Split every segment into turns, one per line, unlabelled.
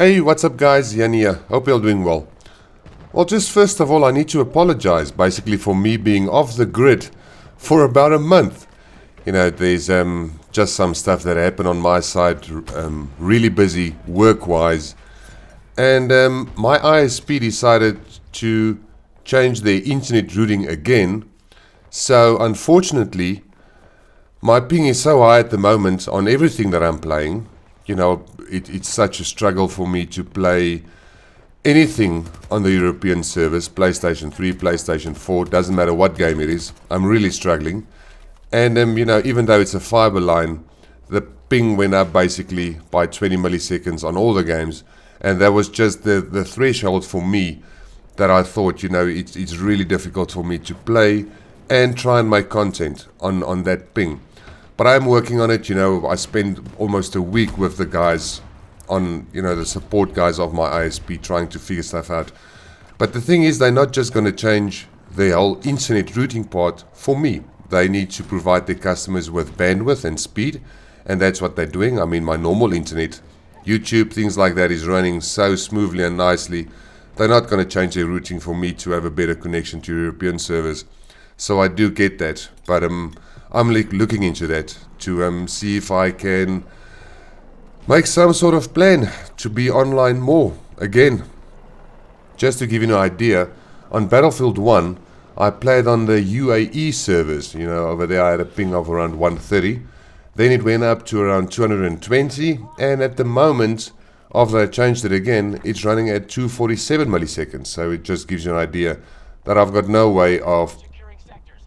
Hey, what's up guys, Jannie here. Hope you're all doing well. Well, just first of all, I need to apologize basically for me being off the grid for about a month. You know, there's just some stuff that happened on my side, really busy work-wise. And my ISP decided to change their internet routing again. So unfortunately, my ping is so high at the moment on everything that I'm playing. You know, it's such a struggle for me to play anything on the European service, PlayStation 3, PlayStation 4, doesn't matter what game it is. I'm really struggling. And you know, even though it's a fiber line, the ping went up basically by 20 milliseconds on all the games. And that was just the threshold for me that I thought, you know, it's really difficult for me to play and try and make content on that ping. But I'm working on it. You know, I spend almost a week with the guys on, you know, the support guys of my ISP trying to figure stuff out. But the thing is, they're not just going to change the whole internet routing part for me. They need to provide their customers with bandwidth and speed, and that's what they're doing. I mean, my normal internet, YouTube, things like that is running so smoothly and nicely. They're not going to change their routing for me to have a better connection to European servers. So I do get that, but I'm looking into that to see if I can make some sort of plan to be online more again. Just to give you an idea, on Battlefield 1, I played on the UAE servers. You know, over there I had a ping of around 130. Then it went up to around 220, and at the moment, after I changed it again, it's running at 247 milliseconds. So it just gives you an idea that I've got no way of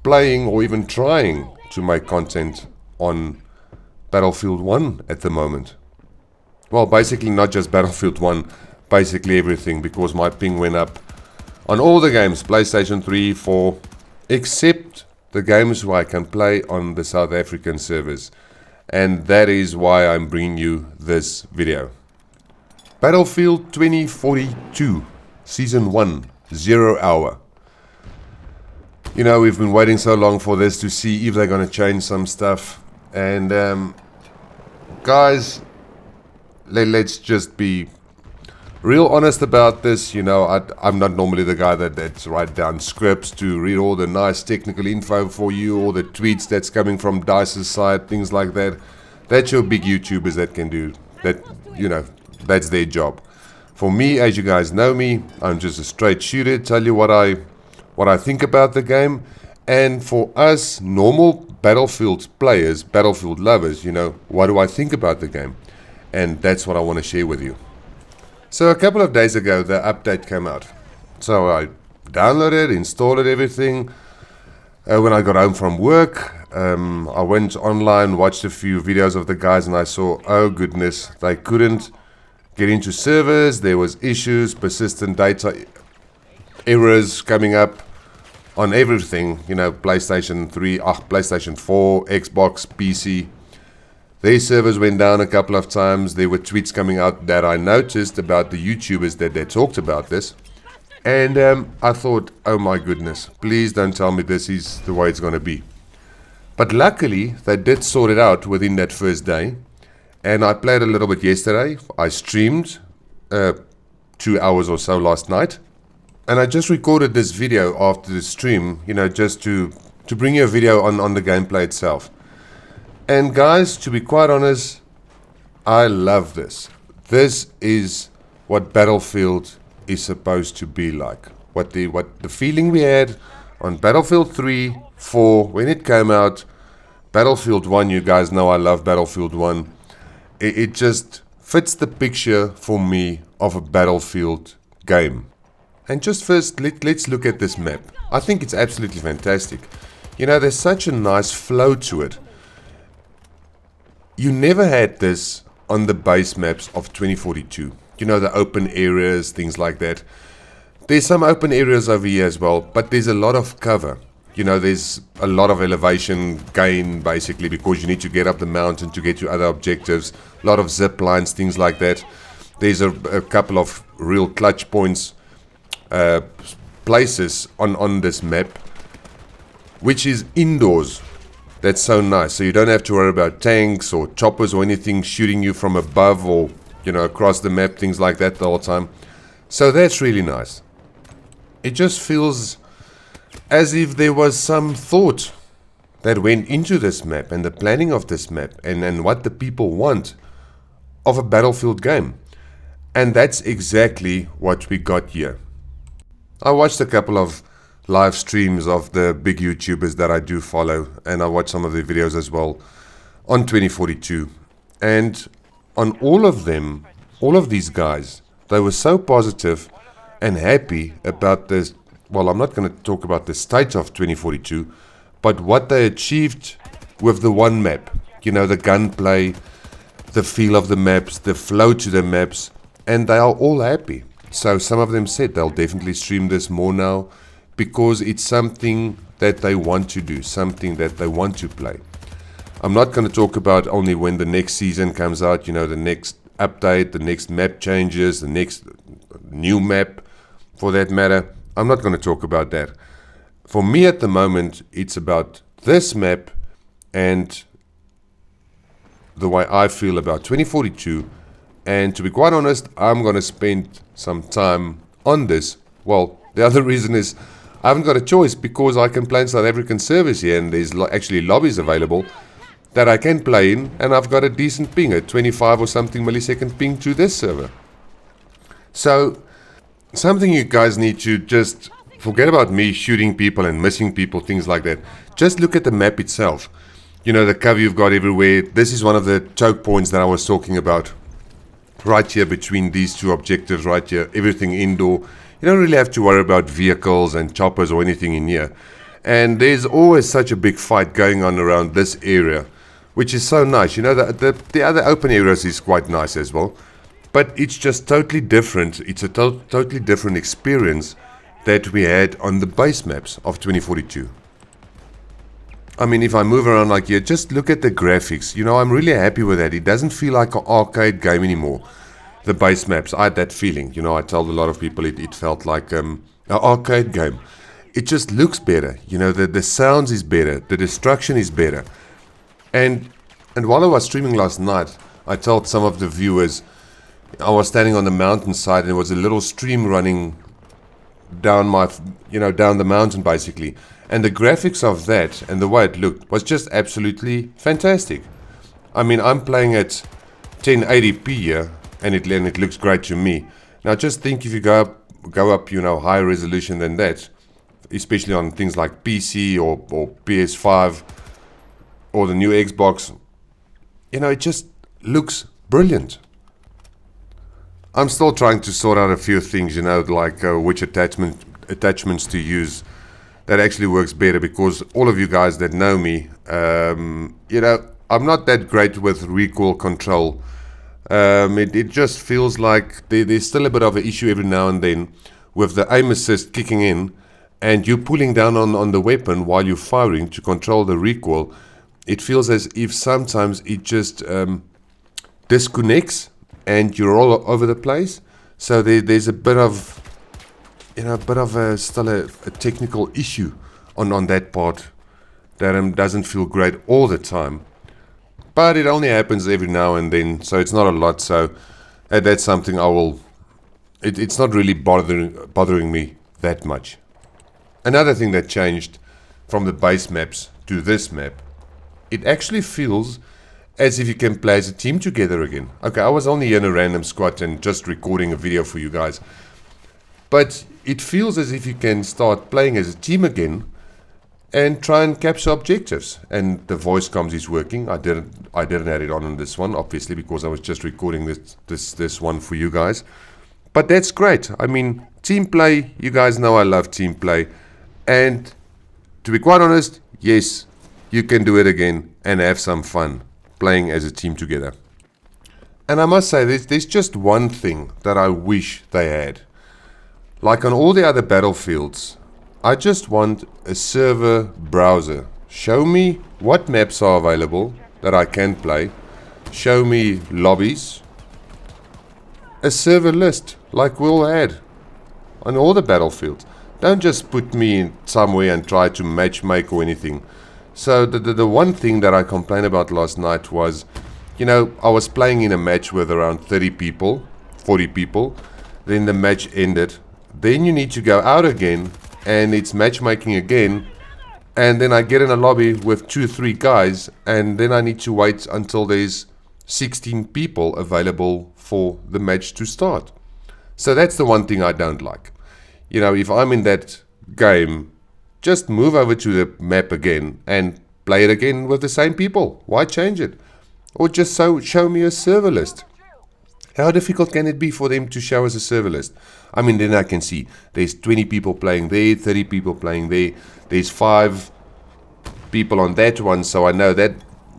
playing or even trying to make content on Battlefield 1 at the moment. Well, basically not just Battlefield 1, basically everything, because my ping went up on all the games, PlayStation 3, 4, except the games where I can play on the South African servers. And that is why I'm bringing you this video. Battlefield 2042, Season 1, 0 hour. You know, we've been waiting so long for this to see if they're going to change some stuff. And guys, let's just be real honest about this. You know, I'm not normally the guy that's write down scripts to read all the nice technical info for you, all the tweets that's coming from DICE's side, things like that. That's your big YouTubers that can do that. You know, that's their job. For me, as you guys know me, I'm just a straight shooter, tell you what I think about the game. And for us normal Battlefield players, Battlefield lovers, you know, what do I think about the game? And that's what I want to share with you. So a couple of days ago, the update came out. So I downloaded, installed everything. When I got home from work, I went online, watched a few videos of the guys, and I saw, oh goodness, they couldn't get into servers. There was issues, persistent data errors coming up on everything. You know, PlayStation 3, PlayStation 4, Xbox, PC. Their servers went down a couple of times. There were tweets coming out that I noticed about the YouTubers that they talked about this. And I thought, oh my goodness, please don't tell me this is the way it's going to be. But luckily, they did sort it out within that first day. And I played a little bit yesterday. I streamed 2 hours or so last night. And I just recorded this video after the stream, you know, just to bring you a video on the gameplay itself. And guys, to be quite honest, I love this. This is what Battlefield is supposed to be like. What the feeling we had on Battlefield 3, 4, when it came out. Battlefield 1, you guys know I love Battlefield 1. It just fits the picture for me of a Battlefield game. And just first, let's look at this map. I think it's absolutely fantastic. You know, there's such a nice flow to it. You never had this on the base maps of 2042. You know, the open areas, things like that. There's some open areas over here as well, but there's a lot of cover. You know, there's a lot of elevation gain, basically, because you need to get up the mountain to get to other objectives. A lot of zip lines, things like that. There's a couple of real clutch points, places on this map, which is indoors. That's so nice. So you don't have to worry about tanks or choppers or anything shooting you from above or across the map, things like that the whole time. So that's really nice. It just feels as if there was some thought that went into this map and the planning of this map and what the people want of a Battlefield game. And that's exactly what we got here. I watched a couple of live streams of the big YouTubers that I do follow, and I watched some of their videos as well on 2042. And on all of them, all of these guys, they were so positive and happy about this. Well, I'm not going to talk about the state of 2042, but what they achieved with the one map. The gunplay, the feel of the maps, the flow to the maps, and they are all happy. So some of them said they'll definitely stream this more now because it's something that they want to do, something that they want to play. I'm not going to talk about only when the next season comes out, the next update, the next map changes, the next new map for that matter. I'm not going to talk about that. For me at the moment, it's about this map and the way I feel about 2042. And to be quite honest, I'm going to spend some time on this. Well, the other reason is I haven't got a choice because I can play in South African servers here and there's actually lobbies available that I can play in, and I've got a decent ping, a 25 or something millisecond ping to this server. So something you guys need to just forget about me shooting people and missing people, things like that. Just look at the map itself. The cover you've got everywhere. This is one of the choke points that I was talking about. Right here between these two objectives, right here, everything indoor. You don't really have to worry about vehicles and choppers or anything in here. And there's always such a big fight going on around this area, which is so nice. The other open areas is quite nice as well. But it's just totally different. It's a totally different experience that we had on the base maps of 2042. I mean, if I move around like here, just look at the graphics. I'm really happy with that. It doesn't feel like an arcade game anymore. The base maps, I had that feeling. I told a lot of people it felt like an arcade game. It just looks better. The sounds is better. The destruction is better. And while I was streaming last night, I told some of the viewers, I was standing on the mountainside and there was a little stream running down down the mountain basically. And the graphics of that and the way it looked was just absolutely fantastic. I mean, I'm playing at 1080p here and it looks great to me. Now just think if you go up, higher resolution than that, especially on things like PC or PS5 or the new Xbox, it just looks brilliant. I'm still trying to sort out a few things, like which attachments to use that actually works better, because all of you guys that know me, I'm not that great with recoil control. It just feels like there's still a bit of an issue every now and then with the aim assist kicking in and you pulling down on the weapon while you're firing to control the recoil. It feels as if sometimes it just disconnects and you're all over the place. So there's a bit of still a technical issue on that part that doesn't feel great all the time. But it only happens every now and then, so it's not a lot. So that's something it's not really bothering me that much. Another thing that changed from the base maps to this map, it actually feels as if you can play as a team together again. Okay, I was only in a random squad and just recording a video for you guys. But it feels as if you can start playing as a team again and try and capture objectives. And the voice comms is working. I didn't have it on this one, obviously, because I was just recording this one for you guys. But that's great. I mean, team play, you guys know I love team play. And to be quite honest, yes, you can do it again and have some fun playing as a team together. And I must say, there's just one thing that I wish they had. Like on all the other battlefields, I just want a server browser. Show me what maps are available that I can play. Show me lobbies. A server list like we'll had on all the battlefields. Don't just put me in somewhere and try to matchmake or anything. So the one thing that I complained about last night was You know, I was playing in a match with around 30 people, 40 people. Then the match ended. Then you need to go out again, and it's matchmaking again. And then I get in a lobby with 2-3 guys, and then I need to wait until there's 16 people available for the match to start. So that's the one thing I don't like. You know, if I'm in that game, just move over to the map again and play it again with the same people. Why change it? Or just show me a server list. How difficult can it be for them to show us a server list? I mean, then I can see there's 20 people playing there, 30 people playing there, there's 5 people on that one, so I know that,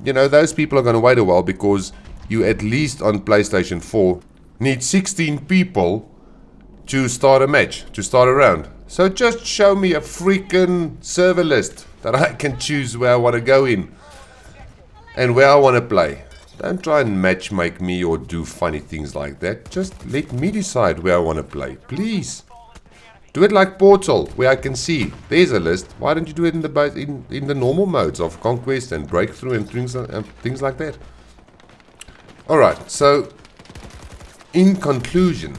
you know, those people are going to wait a while, because you at least on PlayStation 4 need 16 people to start a match, to start a round. So just show me a freaking server list that I can choose where I want to go in and where I want to play. Don't try and matchmake me or do funny things like that. Just let me decide where I want to play, please. Do it like Portal, where I can see there's a list. Why don't you do it in the normal modes of Conquest and Breakthrough and things like that? Alright, so in conclusion,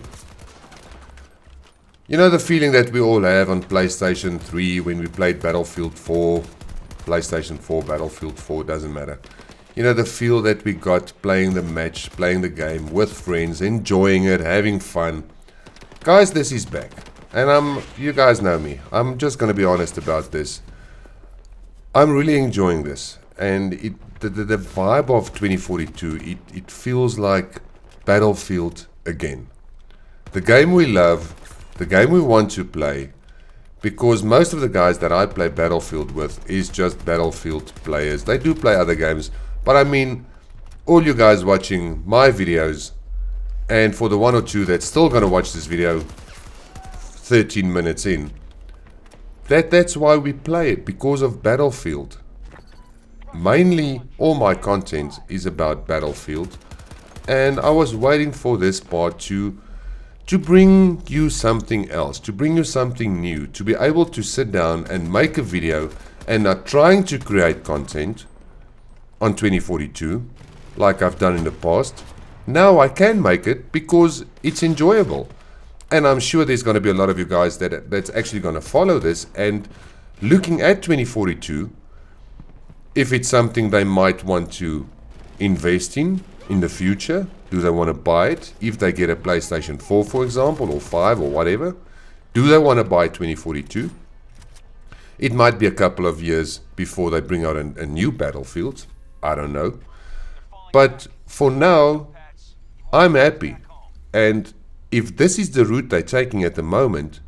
you know the feeling that we all have on PlayStation 3 when we played Battlefield 4, PlayStation 4, Battlefield 4, doesn't matter. You know, the feel that we got playing the match, playing the game with friends, enjoying it, having fun. Guys, this is back. And you guys know me. I'm just going to be honest about this. I'm really enjoying this. And the vibe of 2042, it feels like Battlefield again. The game we love, the game we want to play. Because most of the guys that I play Battlefield with is just Battlefield players. They do play other games. But I mean, all you guys watching my videos, and for the 1 or 2 that's still going to watch this video 13 minutes in, that's why we play it, because of Battlefield. Mainly, all my content is about Battlefield, and I was waiting for this part to bring you something else, to bring you something new, to be able to sit down and make a video, and not trying to create content on 2042 like I've done in the past. Now I can make it because it's enjoyable, and I'm sure there's going to be a lot of you guys that's actually going to follow this and looking at 2042 if it's something they might want to invest in the future. Do they want to buy it if they get a PlayStation 4, for example, or 5 or whatever? Do they want to buy 2042? It might be a couple of years before they bring out a new Battlefield. I don't know. But for now, I'm happy. And if this is the route they're taking at the moment,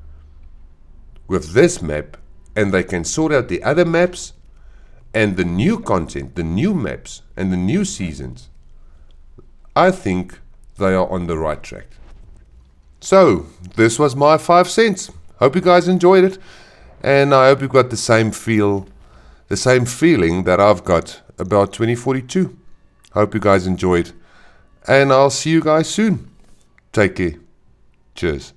with this map, and they can sort out the other maps, and the new content, the new maps, and the new seasons, I think they are on the right track. So, this was my 5 cents. Hope you guys enjoyed it. And I hope you got the same feeling that I've got about 2042. Hope you guys enjoyed. And I'll see you guys soon. Take care. Cheers.